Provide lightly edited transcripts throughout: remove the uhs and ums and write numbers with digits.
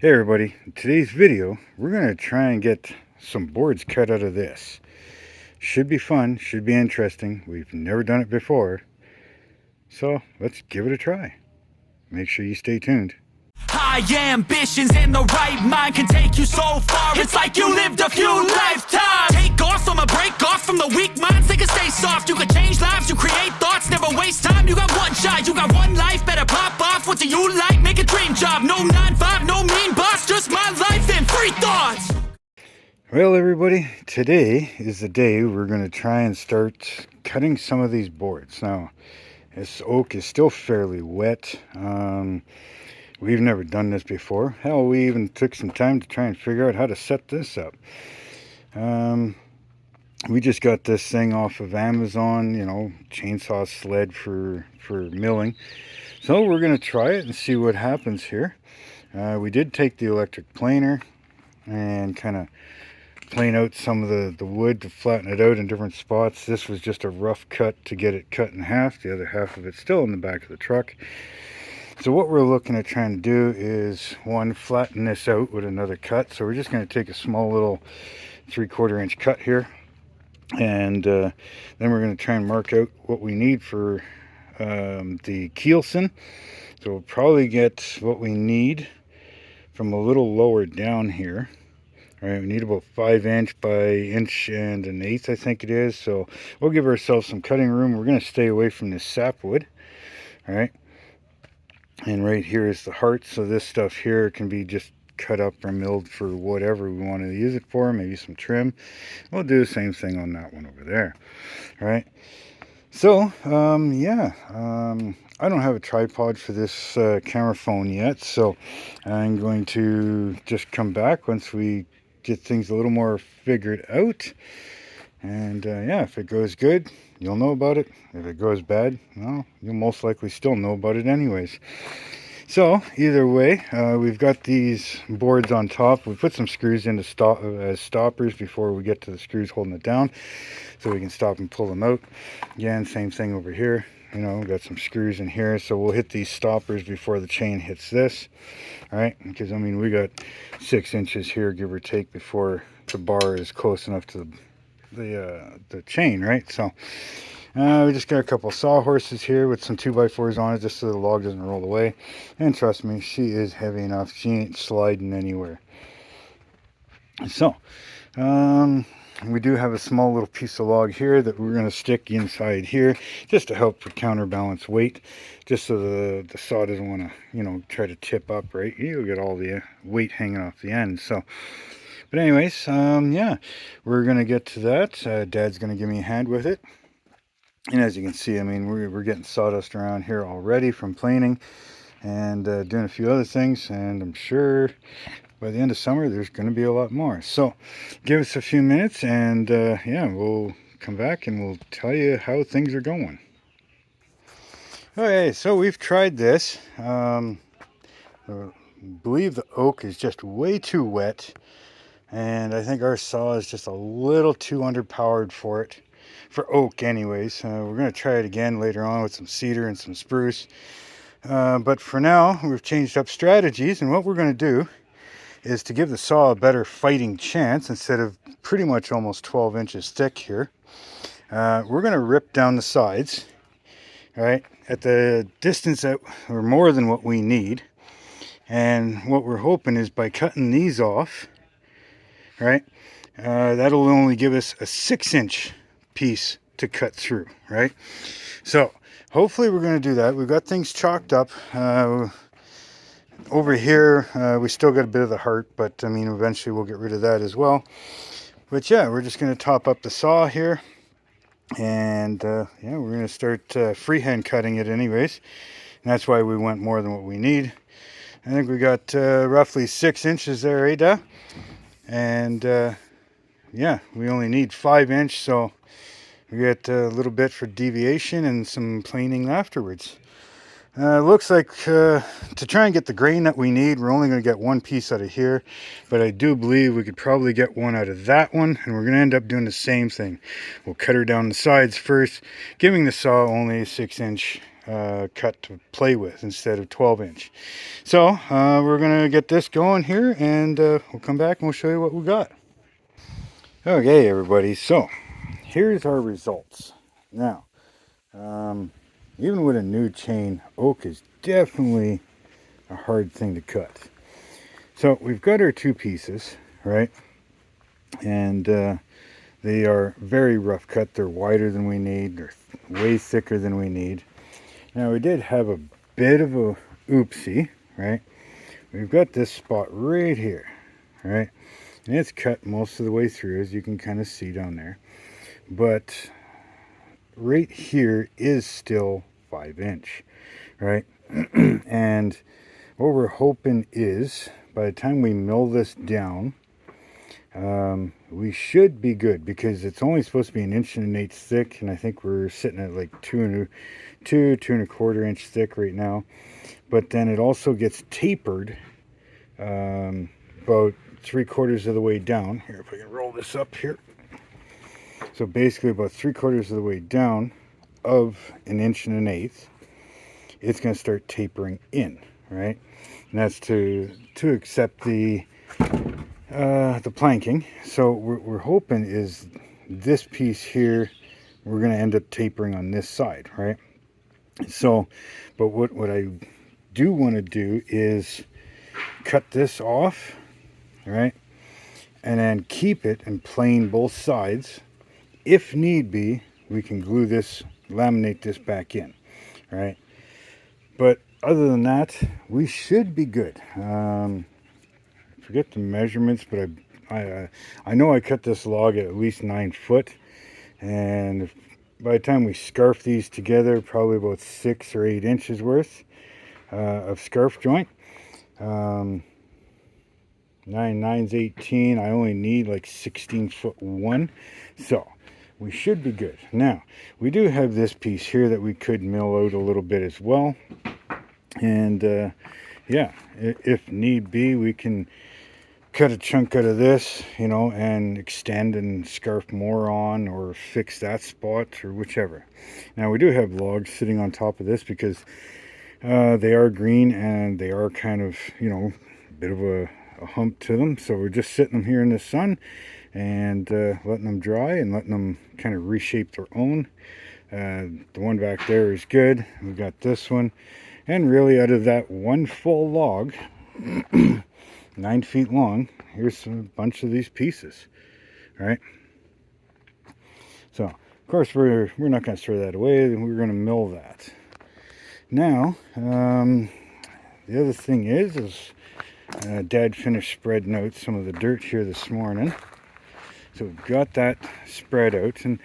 Hey everybody, in today's video we're going to try and get some boards cut out of this. Should be fun, should be interesting. We've never done it before, so let's give it a try. Make sure you stay tuned. High ambitions and the right mind can take you so far. It's like you lived a few lifetimes. Take off from a break off from the weak minds. They can stay soft. You can change lives. You create thoughts. Never waste time. You got one shot. You got one life. Better pop off. What do you like? Make a dream job. No 9-5. No mean boss. Just my life and free thoughts. Well everybody, today is the day we're going to try and start cutting some of these boards. Now, this oak is still fairly wet. We've never done this before. Hell, we even took some time to try and figure out how to set this up. We just got this thing off of Amazon, you know, chainsaw sled for milling. So we're going to try it and see what happens here. We did take the electric planer and kind of plane out some of the wood to flatten it out in different spots. This was just a rough cut to get it cut in half. The other half of it's still in the back of the truck. So what we're looking at trying to do is, one, flatten this out with another cut. So we're just going to take a small little 3/4 inch cut here, and then we're going to try and mark out what we need for the Keelson. So we'll probably get what we need from a little lower down here. All right, we need about 5 inch by 1.125 I think it is. So we'll give ourselves some cutting room. We're going to stay away from this sapwood. All right. And right here is the heart, so this stuff here can be just cut up or milled for whatever we want to use it for, maybe some trim. We'll do the same thing on that one over there. All right, so I don't have a tripod for this camera phone yet, so I'm going to just come back once we get things a little more figured out. And yeah, if it goes good, you'll know about it. If it goes bad, well, you'll most likely still know about it anyways. So either way, we've got these boards on top. We put some screws in as stoppers before we get to the screws holding it down, so we can stop and pull them out. Again, same thing over here. You know, we've got some screws in here, so we'll hit these stoppers before the chain hits this. All right, because I mean, we got 6 inches here, give or take, before the bar is close enough to the chain, right? So we just got a couple sawhorses here with some 2x4s on it, just so the log doesn't roll away. And trust me, she is heavy enough. She ain't sliding anywhere. So we do have a small little piece of log here that we're going to stick inside here, just to help counterbalance weight, just so the saw doesn't want to, you know, try to tip up, right? You'll get all the weight hanging off the end. So but anyways, yeah, we're going to get to that. Dad's going to give me a hand with it. And as you can see, I mean, we're getting sawdust around here already from planing and doing a few other things. And I'm sure by the end of summer, there's going to be a lot more. So give us a few minutes and yeah, we'll come back and we'll tell you how things are going. Okay, so we've tried this. I believe the oak is just way too wet. And I think our saw is just a little too underpowered for it, for oak anyways. We're going to try it again later on with some cedar and some spruce. But for now, we've changed up strategies, and what we're going to do is, to give the saw a better fighting chance, instead of pretty much almost 12 inches thick here, we're going to rip down the sides, all right, at the distance that, or more than what we need. And what we're hoping is, by cutting these off, right, that'll only give us a 6-inch piece to cut through, right? So hopefully we're going to do that. We've got things chalked up over here. We still got a bit of the heart, but I mean, eventually we'll get rid of that as well. But yeah, we're just going to top up the saw here, and yeah, we're going to start freehand cutting it anyways, and that's why we went more than what we need. I think we got roughly 6 inches there, eh, Da? And yeah, we only need 5 inch, so we get a little bit for deviation and some planing afterwards. Looks like to try and get the grain that we need, we're only going to get one piece out of here, but I do believe we could probably get one out of that one, and we're going to end up doing the same thing. We'll cut her down the sides first, giving the saw only a 6-inch cut to play with instead of 12-inch. So we're gonna get this going here, and we'll come back and we'll show you what we got. Okay, everybody, so here's our results. Now, even with a new chain, oak is definitely a hard thing to cut. So we've got our two pieces, right? And they are very rough cut. They're wider than we need. They're way thicker than we need. Now we did have a bit of a oopsie, right? We've got this spot right here, right? And it's cut most of the way through, as you can kind of see down there. But right here is still 5-inch, right? And what we're hoping is, by the time we mill this down, we should be good, because it's only supposed to be 1.1 inch thick, and I think we're sitting at like 2.25 inch thick right now. But then it also gets tapered about 3/4 of the way down. Here, if I can roll this up here. So basically about 3/4 of the way down of 1.1 inch, it's going to start tapering in, right? And that's to accept the planking. So we're hoping is this piece here, we're going to end up tapering on this side, right? So, but what I do want to do is cut this off, right? And then keep it and plane both sides. If need be, we can glue this, laminate this back in, right? But other than that, we should be good. Forget the measurements, but I know I cut this log at least 9 foot, and by the time we scarf these together, probably about 6 or 8 inches worth of scarf joint. 9 9's 18. I only need like 16-foot one, so we should be good. Now we do have this piece here that we could mill out a little bit as well, and yeah, if need be, we can cut a chunk out of this, you know, and extend and scarf more on, or fix that spot, or whichever. Now we do have logs sitting on top of this, because they are green and they are kind of, you know, a bit of a hump to them. So we're just sitting them here in the sun and letting them dry and letting them kind of reshape their own. The one back there is good. We've got this one, and really out of that one full log 9 feet long, here's a bunch of these pieces, right? So of course we're not going to throw that away. We're going to mill that. Now the other thing is Dad finished spreading out some of the dirt here this morning, so we've got that spread out, and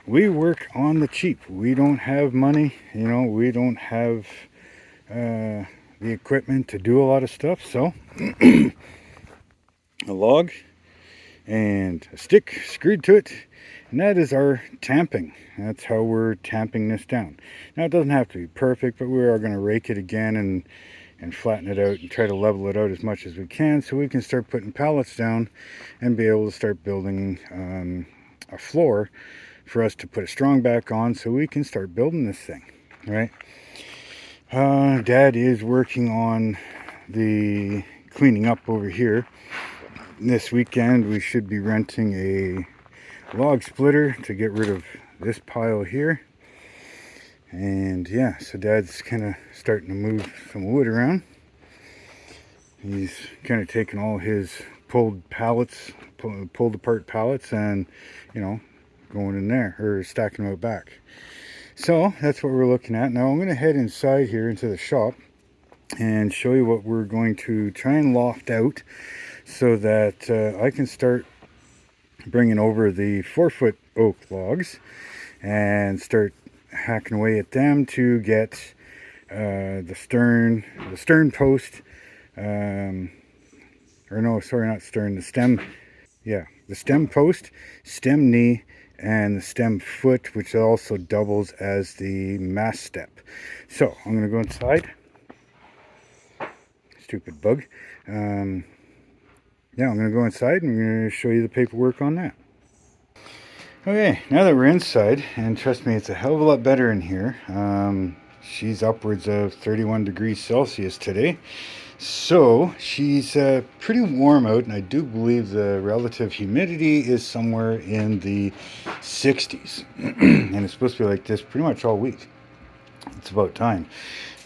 we work on the cheap. We don't have money, you know, we don't have the equipment to do a lot of stuff. So a log and a stick screwed to it, and that is our tamping. That's how we're tamping this down. Now it doesn't have to be perfect, but we are going to rake it again and flatten it out and try to level it out as much as we can, so we can start putting pallets down and be able to start building a floor for us to put a strong back on, so we can start building this thing, right? Dad is working on the cleaning up over here. This weekend we should be renting a log splitter to get rid of this pile here. And yeah, so Dad's kind of starting to move some wood around. He's kind of taking all his pulled apart pallets and, you know, going in there, or stacking them out back. So that's what we're looking at. Now I'm going to head inside here into the shop and show you what we're going to try and loft out, so that I can start bringing over the 4-foot oak logs and start hacking away at them to get the stern post, or no, sorry, not stern, the stem, yeah, the stem post, stem knee, and the stem foot, which also doubles as the mast step. So I'm going to go inside. Stupid bug. Yeah, I'm going to go inside and I'm going to show you the paperwork on that. Okay, now that we're inside, and trust me, it's a hell of a lot better in here. she's upwards of 31 degrees Celsius today. So she's pretty warm out, and I do believe the relative humidity is somewhere in the 60s. And it's supposed to be like this pretty much all week. It's about time.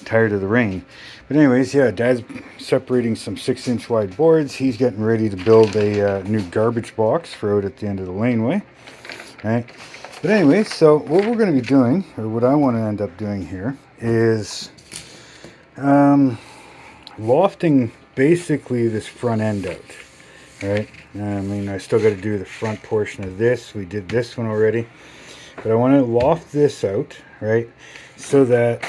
Tired of the rain. But anyways, yeah, Dad's separating some 6-inch wide boards. He's getting ready to build a new garbage box for out at the end of the laneway. Right? But anyways, so what we're going to be doing, or what I want to end up doing here, is lofting basically this front end out. Right? I mean, I still got to do the front portion of this. We did this one already. But I want to loft this out, right? So that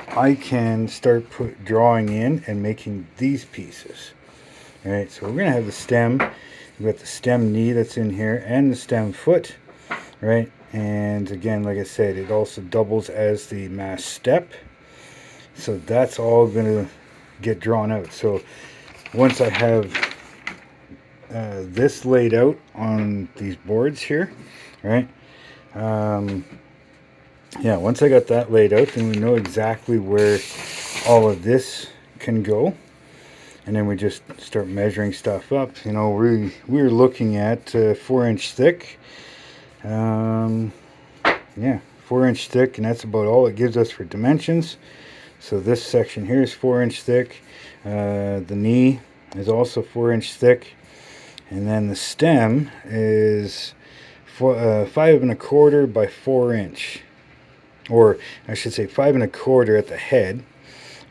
I can start drawing in and making these pieces. All right, so we're going to have the stem. We've got the stem knee that's in here and the stem foot, right? And again, like I said, it also doubles as the mast step. So that's all going to get drawn out. So once I have this laid out on these boards here, right? Yeah, once I got that laid out, then we know exactly where all of this can go. And then we just start measuring stuff up. You know, we were looking at 4-inch thick. Yeah, 4-inch thick, and that's about all it gives us for dimensions. So this section here is 4-inch thick. The knee is also 4-inch thick. And then the stem is 5 1/4 by 4-inch. Or I should say 5 1/4 at the head,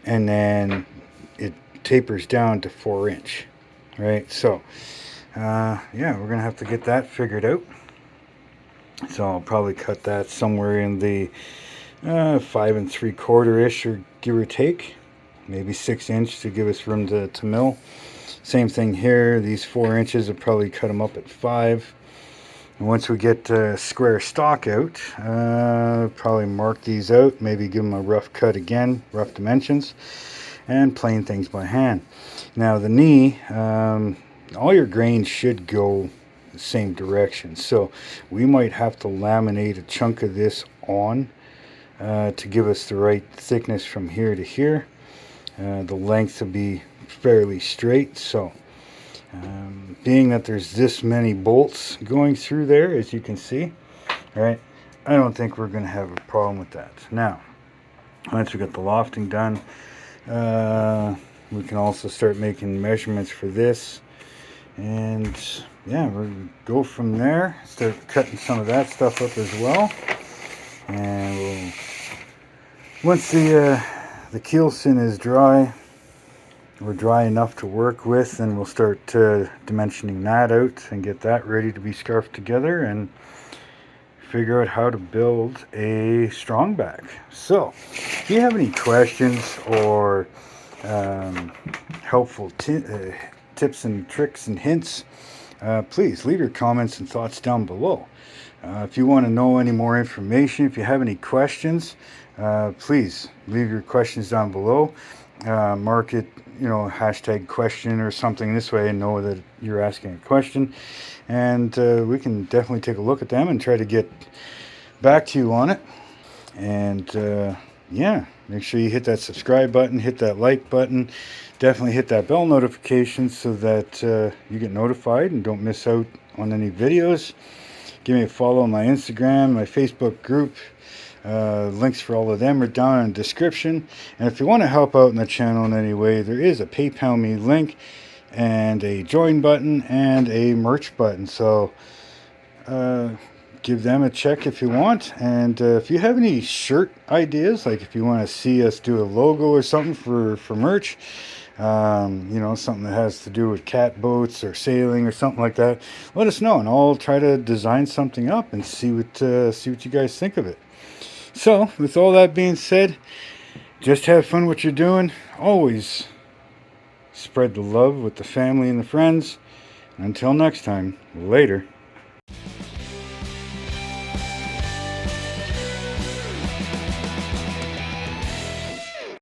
and then it tapers down to 4-inch, right? So yeah, we're gonna have to get that figured out. So I'll probably cut that somewhere in the 5 3/4-ish, or give or take, maybe 6-inch to give us room to mill. Same thing here. These 4 inches, I'll probably cut them up at 5. And once we get square stock out, probably mark these out, maybe give them a rough cut again, rough dimensions, and plane things by hand. Now the knee, all your grains should go the same direction. So we might have to laminate a chunk of this on to give us the right thickness from here to here. The length will be fairly straight. So being that there's this many bolts going through there, as you can see, right, I don't think we're going to have a problem with that. Now, once we get the lofting done, we can also start making measurements for this, and yeah, we'll go from there, start cutting some of that stuff up as well. And once the Keelson is dry, we're dry enough to work with, and we'll start dimensioning that out and get that ready to be scarfed together and figure out how to build a strong back. So if you have any questions or helpful tips and tricks and hints, please leave your comments and thoughts down below. If you want to know any more information, if you have any questions, please leave your questions down below. Mark it, you know, hashtag question or something, this way I know that you're asking a question, and we can definitely take a look at them and try to get back to you on it. And yeah, make sure you hit that subscribe button, hit that like button, definitely hit that bell notification so that you get notified and don't miss out on any videos. Give me a follow on my Instagram, my Facebook group. Links for all of them are down in the description. And if you want to help out in the channel in any way, there is a PayPal me link and a join button and a merch button. So give them a check if you want. And if you have any shirt ideas, like if you want to see us do a logo or something for merch, you know, something that has to do with catboats or sailing or something like that, let us know, and I'll try to design something up and see what you guys think of it. So, with all that being said, just have fun what you're doing. Always spread the love with the family and the friends. Until next time, later.